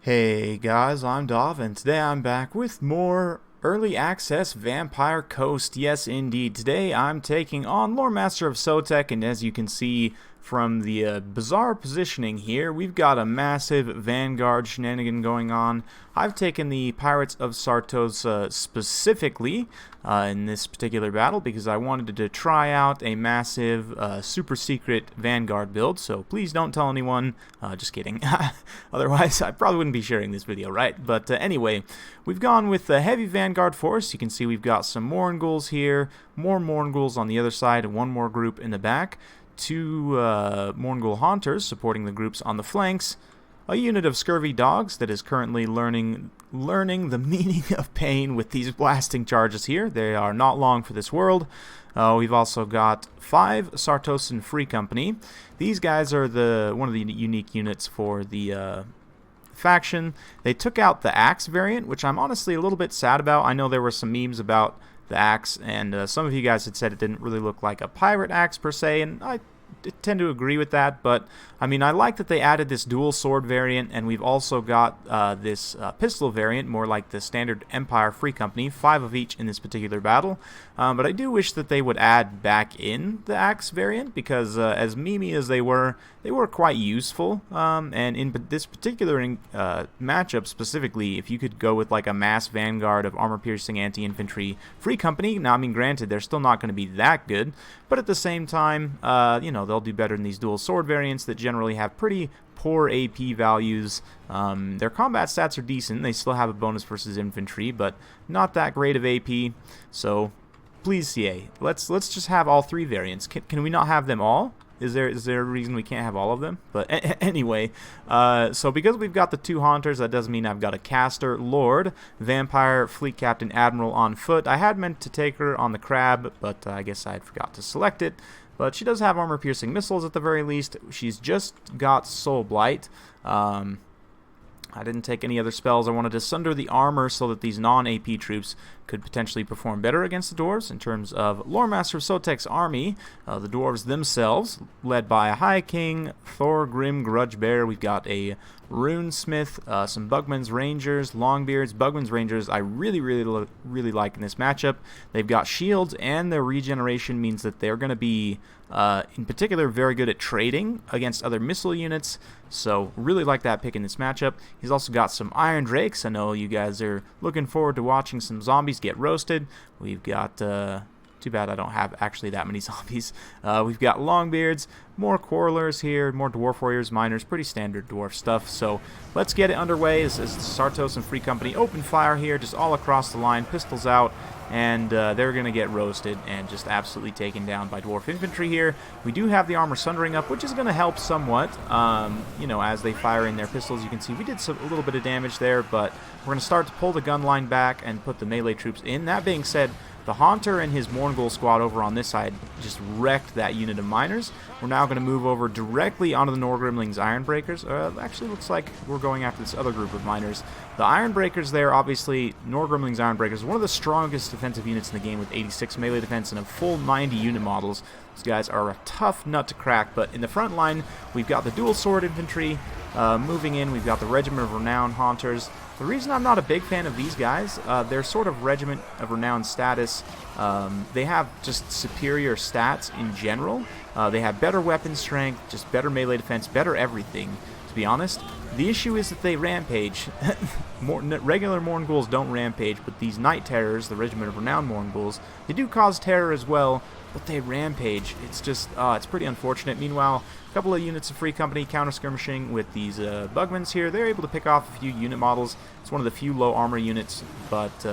Hey guys, I'm Dov, and today I'm back with more Early Access Vampire Coast. Yes, indeed. Today I'm taking on Lore Master of Sotek, and as you can see from the bizarre positioning here, we've got a massive Vanguard shenanigan going on. I've taken the Pirates of Sartos specifically in this particular battle because I wanted to try out a massive super secret Vanguard build, so please don't tell anyone. Just kidding. Otherwise, I probably wouldn't be sharing this video, right? But anyway, we've gone with the heavy Vanguard force. You can see we've got some Mournguls here, more Mournguls on the other side, and one more group in the back. Two Mourngul Haunters supporting the groups on the flanks. A unit of scurvy dogs that is currently learning the meaning of pain with these blasting charges here. They are not long for this world. We've also got 5 Sartosan Free Company. These guys are one of the unique units for the faction. They took out the Axe variant, which I'm honestly a little bit sad about. I know there were some memes about the axe, and some of you guys had said it didn't really look like a pirate axe per se, and I tend to agree with that, but I mean, I like that they added this dual sword variant, and we've also got this pistol variant, more like the standard Empire Free Company, 5 of each in this particular battle. But I do wish that they would add back in the axe variant, because as memey as they were quite useful. And in this particular matchup specifically, if you could go with like a mass vanguard of armor-piercing anti-infantry Free Company, now I mean, granted, they're still not going to be that good, but at the same time, you know, they'll do better than these dual sword variants that generally have pretty poor AP values. Their combat stats are decent. They still have a bonus versus infantry, but not that great of AP. So please, CA, let's just have all 3 variants. Can we not have them all? Is there a reason we can't have all of them? But anyway, so because we've got the 2 Haunters, that does mean I've got a Caster, Lord, Vampire, Fleet Captain, Admiral on foot. I had meant to take her on the Crab, but I guess I forgot to select it. But she does have armor-piercing missiles at the very least. She's just got Soul Blight. I didn't take any other spells. I wanted to sunder the armor so that these non-AP troops could potentially perform better against the Dwarves. In terms of Lore Master of Sotek's army, the Dwarves themselves, led by a High King, Thorgrim Grudgebear. We've got a Runesmith, some Bugman's Rangers, Longbeards. Bugman's Rangers I really like in this matchup. They've got shields, and their regeneration means that they're going to be, in particular, very good at trading against other missile units. So really like that pick in this matchup. He's also got some Iron Drakes. I know you guys are looking forward to watching some zombies get roasted. We've got... too bad I don't have actually that many zombies. We've got Longbeards, more Quarrelers here, more Dwarf Warriors, Miners, pretty standard Dwarf stuff. So let's get it underway as the Sartos and Free Company open fire here, just all across the line, pistols out, and they're going to get roasted and just absolutely taken down by Dwarf Infantry here. We do have the armor sundering up, which is going to help somewhat, you know, as they fire in their pistols. You can see we did a little bit of damage there, but we're going to start to pull the gun line back and put the melee troops in. That being said, the Haunter and his Mourngul squad over on this side just wrecked that unit of miners. We're now going to move over directly onto the Norgrimling's Ironbreakers. Actually, looks like we're going after this other group of miners. The Ironbreakers there, obviously, Norgrimling's Ironbreakers, one of the strongest defensive units in the game with 86 melee defense and a full 90 unit models. These guys are a tough nut to crack, but in the front line, we've got the dual sword infantry. Moving in, we've got the Regiment of Renown Haunters. The reason I'm not a big fan of these guys, they're sort of Regiment of Renown status. They have just superior stats in general. They have better weapon strength, just better melee defense, better everything, to be honest. The issue is that they rampage. Regular Mournguls don't rampage, but these Night Terrors, the Regiment of Renown Mournguls, they do cause terror as well, but they rampage. It's just, it's pretty unfortunate. Meanwhile, a couple of units of Free Company counter-skirmishing with these Bugmans here. They're able to pick off a few unit models. It's one of the few low armor units, but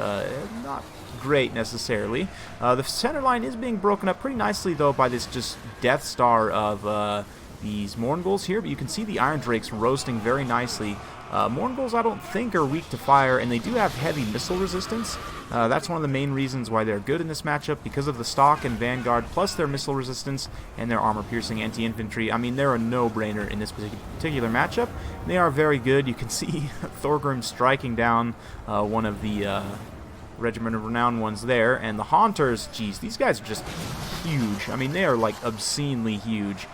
not great necessarily. The center line is being broken up pretty nicely, though, by this just Death Star of these Mournguls here, but you can see the Iron Drakes roasting very nicely. Mournguls I don't think are weak to fire, and they do have heavy missile resistance. That's one of the main reasons why they're good in this matchup, because of the stock and Vanguard, plus their missile resistance and their armor-piercing anti-infantry. I mean, they're a no-brainer in this particular matchup. They are very good. You can see Thorgrim striking down one of the Regiment of Renown ones there, and the Haunters, geez, these guys are just huge. I mean, they are like obscenely huge.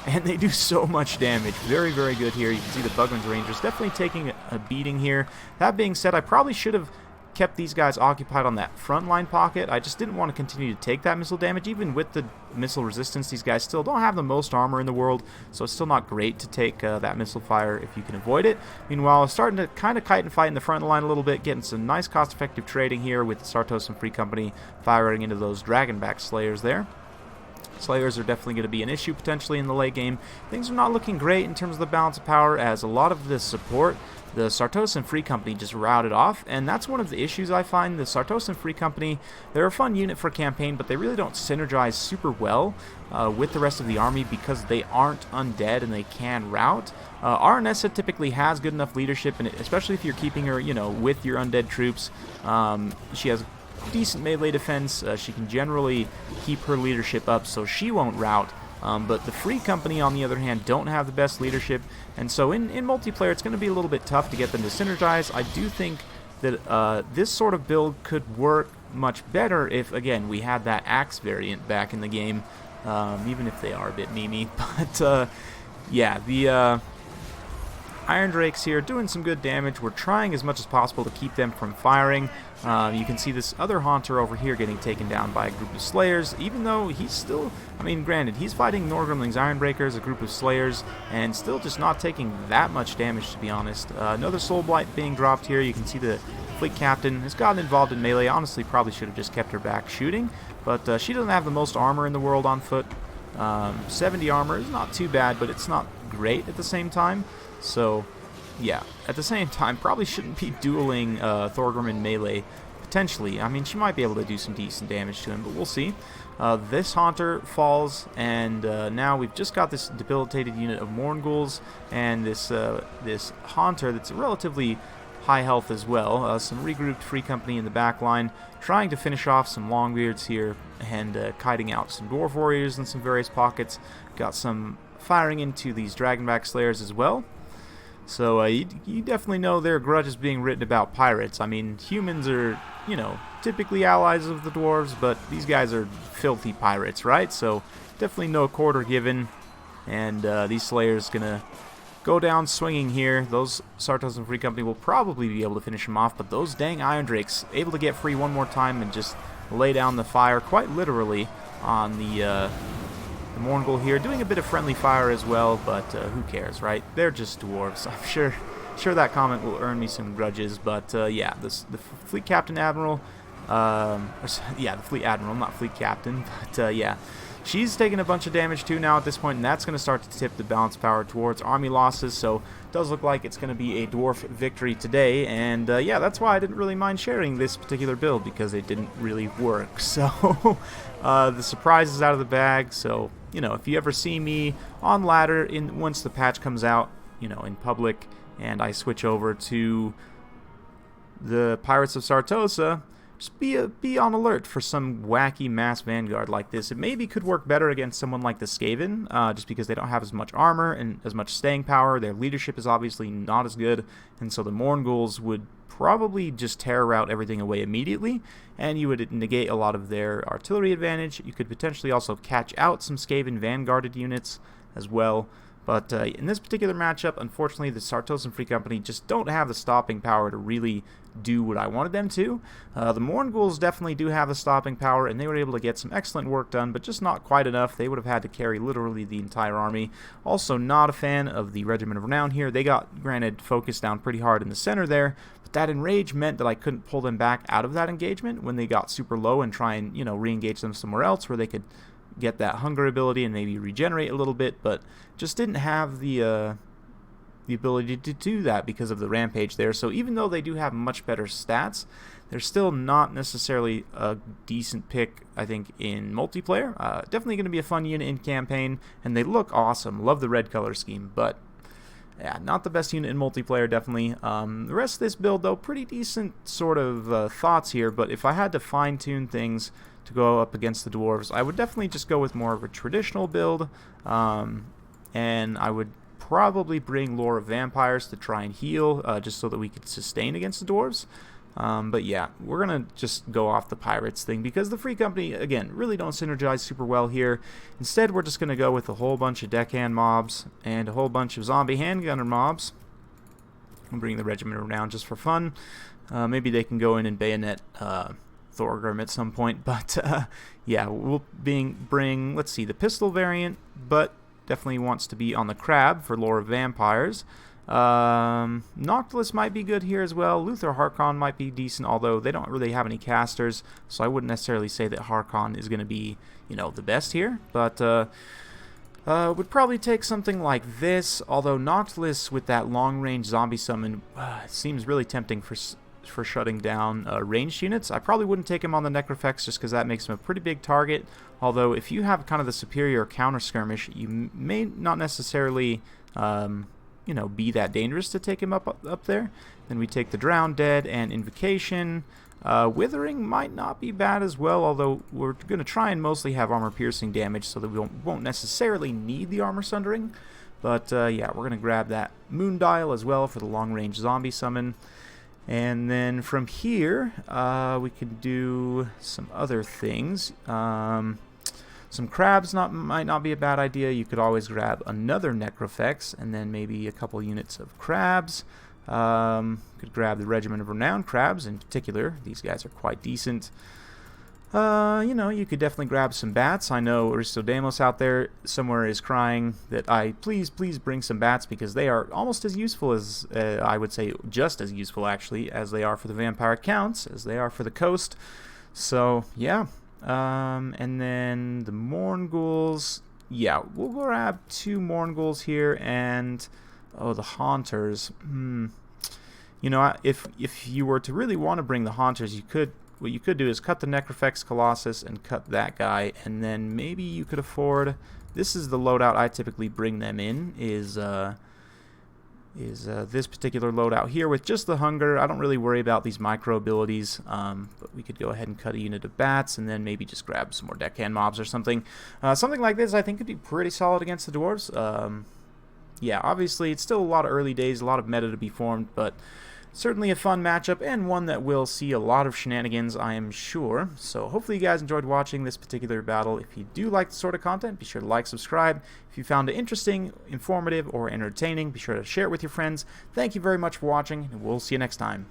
and they do so much damage. Very, very good here. You can see the Bugman's Rangers definitely taking a beating here. That being said, I probably should have kept these guys occupied on that front line pocket. I just didn't want to continue to take that missile damage. Even with the missile resistance, these guys still don't have the most armor in the world, so it's still not great to take that missile fire if you can avoid it. Meanwhile, starting to kind of kite and fight in the front line a little bit, getting some nice cost-effective trading here with the Sartos and Free Company firing into those Dragonback Slayers there. Slayers are definitely going to be an issue potentially in the late game. Things are not looking great in terms of the balance of power, as a lot of the support, the Sartos and Free Company, just routed off, and that's one of the issues I find. The Sartos and Free Company, they're a fun unit for campaign, but they really don't synergize super well with the rest of the army because they aren't undead and they can rout. Aranessa typically has good enough leadership, and especially if you're keeping her, you know, with your undead troops. She has decent melee defense. She can generally keep her leadership up, so she won't rout. But the Free Company, on the other hand, don't have the best leadership, and so in multiplayer it's going to be a little bit tough to get them to synergize. I do think that this sort of build could work much better if, again, we had that axe variant back in the game, even if they are a bit memey. But yeah, the Iron Drakes here doing some good damage. We're trying as much as possible to keep them from firing. You can see this other Haunter over here getting taken down by a group of Slayers, even though he's still, I mean, granted, he's fighting Norgrimling's Ironbreakers, a group of Slayers, and still just not taking that much damage, to be honest. Another Soul Blight being dropped here. You can see the Fleet Captain has gotten involved in melee. Honestly, probably should have just kept her back shooting, but she doesn't have the most armor in the world on foot. 70 armor is not too bad, but it's not great at the same time. So, yeah, at the same time, probably shouldn't be dueling Thorgrim in melee, potentially. I mean, she might be able to do some decent damage to him, but we'll see. This Haunter falls, and now we've just got this debilitated unit of Mournguls, and this Haunter that's relatively high health as well. Some regrouped Free Company in the back line, trying to finish off some Longbeards here, and kiting out some Dwarf Warriors in some various pockets. Got some firing into these Dragonback Slayers as well. So you definitely know their grudge is being written about pirates. I mean, humans are, you know, typically allies of the dwarves, but these guys are filthy pirates, right? So definitely no quarter given, and these Slayers gonna go down swinging here. Those Sartos and Free Company will probably be able to finish them off, but those dang Iron Drakes able to get free one more time and just lay down the fire, quite literally, on the Mourngul here, doing a bit of friendly fire as well, but who cares, right? They're just dwarves. I'm sure that comment will earn me some grudges, but yeah, the Fleet Captain Admiral, yeah, the Fleet Admiral, not Fleet Captain, but yeah, she's taking a bunch of damage too now at this point, and that's going to start to tip the balance power towards army losses, so it does look like it's going to be a dwarf victory today, and yeah, that's why I didn't really mind sharing this particular build, because it didn't really work. So the surprise is out of the bag, so you know, if you ever see me on ladder once the patch comes out, you know, in public, and I switch over to the Pirates of Sartosa, just be on alert for some wacky mass Vanguard like this. It maybe could work better against someone like the Skaven, just because they don't have as much armor and as much staying power. Their leadership is obviously not as good, and so the Mournguls would probably just terror out everything away immediately, and you would negate a lot of their artillery advantage. You could potentially also catch out some Skaven Vanguarded units as well. But in this particular matchup, unfortunately, the Sartos and Free Company just don't have the stopping power to really do what I wanted them to. The Mournguls definitely do have the stopping power, and they were able to get some excellent work done, but just not quite enough. They would have had to carry literally the entire army. Also, not a fan of the Regiment of Renown here. They got, granted, focused down pretty hard in the center there, but that enrage meant that I couldn't pull them back out of that engagement when they got super low and try and, you know, re-engage them somewhere else where they could get that hunger ability and maybe regenerate a little bit, but just didn't have the ability to do that because of the rampage there. So even though they do have much better stats, they're still not necessarily a decent pick, I think, in multiplayer. Definitely going to be a fun unit in campaign, and they look awesome. Love the red color scheme, but yeah, not the best unit in multiplayer, definitely. The rest of this build, though, pretty decent sort of thoughts here, but if I had to fine-tune things to go up against the dwarves, I would definitely just go with more of a traditional build, and I would probably bring Lore of Vampires to try and heal, just so that we could sustain against the dwarves. But yeah, we're going to just go off the pirates thing because the free company, again, really don't synergize super well here. Instead, we're just going to go with a whole bunch of deckhand mobs and a whole bunch of zombie handgunner mobs. We'll bring the regiment around just for fun. Maybe they can go in and bayonet Thorgrim at some point, but yeah, we'll bring, let's see, the pistol variant, but definitely wants to be on the crab for lore of vampires. Noctilus might be good here as well. Luther Harkon might be decent, although they don't really have any casters, so I wouldn't necessarily say that Harkon is going to be, you know, the best here, but would probably take something like this, although Noctilus with that long-range zombie summon seems really tempting for shutting down ranged units. I probably wouldn't take him on the Necrofex just because that makes him a pretty big target, although if you have kind of the superior counter skirmish, you may not necessarily you know, be that dangerous to take him up there. Then we take the Drowned Dead and Invocation. Withering might not be bad as well, although we're going to try and mostly have armor piercing damage so that we won't necessarily need the armor sundering. But yeah, we're going to grab that Moon Dial as well for the long range zombie summon. And then from here, we could do some other things. Some crabs might not be a bad idea. You could always grab another Necrofex and then maybe a couple units of crabs. Could grab the Regiment of Renowned Crabs in particular. These guys are quite decent. You know, you could definitely grab some bats. I know Aristodemos out there somewhere is crying that please bring some bats because they are almost as useful as, I would say just as useful actually, as they are for the vampire counts, as they are for the coast. So, yeah. And then the Mournghouls, yeah, we'll grab 2 Mournghouls here, and the Haunters. You know, if you were to really want to bring the Haunters, what you could do is cut the Necrofex Colossus and cut that guy, and then maybe you could afford. This is the loadout I typically bring them in. Is this particular loadout here with just the hunger. I don't really worry about these micro abilities, but we could go ahead and cut a unit of bats and then maybe just grab some more deckhand mobs or something. Something like this I think could be pretty solid against the Dwarves. Yeah, obviously it's still a lot of early days, a lot of meta to be formed, but certainly a fun matchup and one that will see a lot of shenanigans, I am sure. So hopefully you guys enjoyed watching this particular battle. If you do like this sort of content, be sure to like, subscribe. If you found it interesting, informative, or entertaining, be sure to share it with your friends. Thank you very much for watching, and we'll see you next time.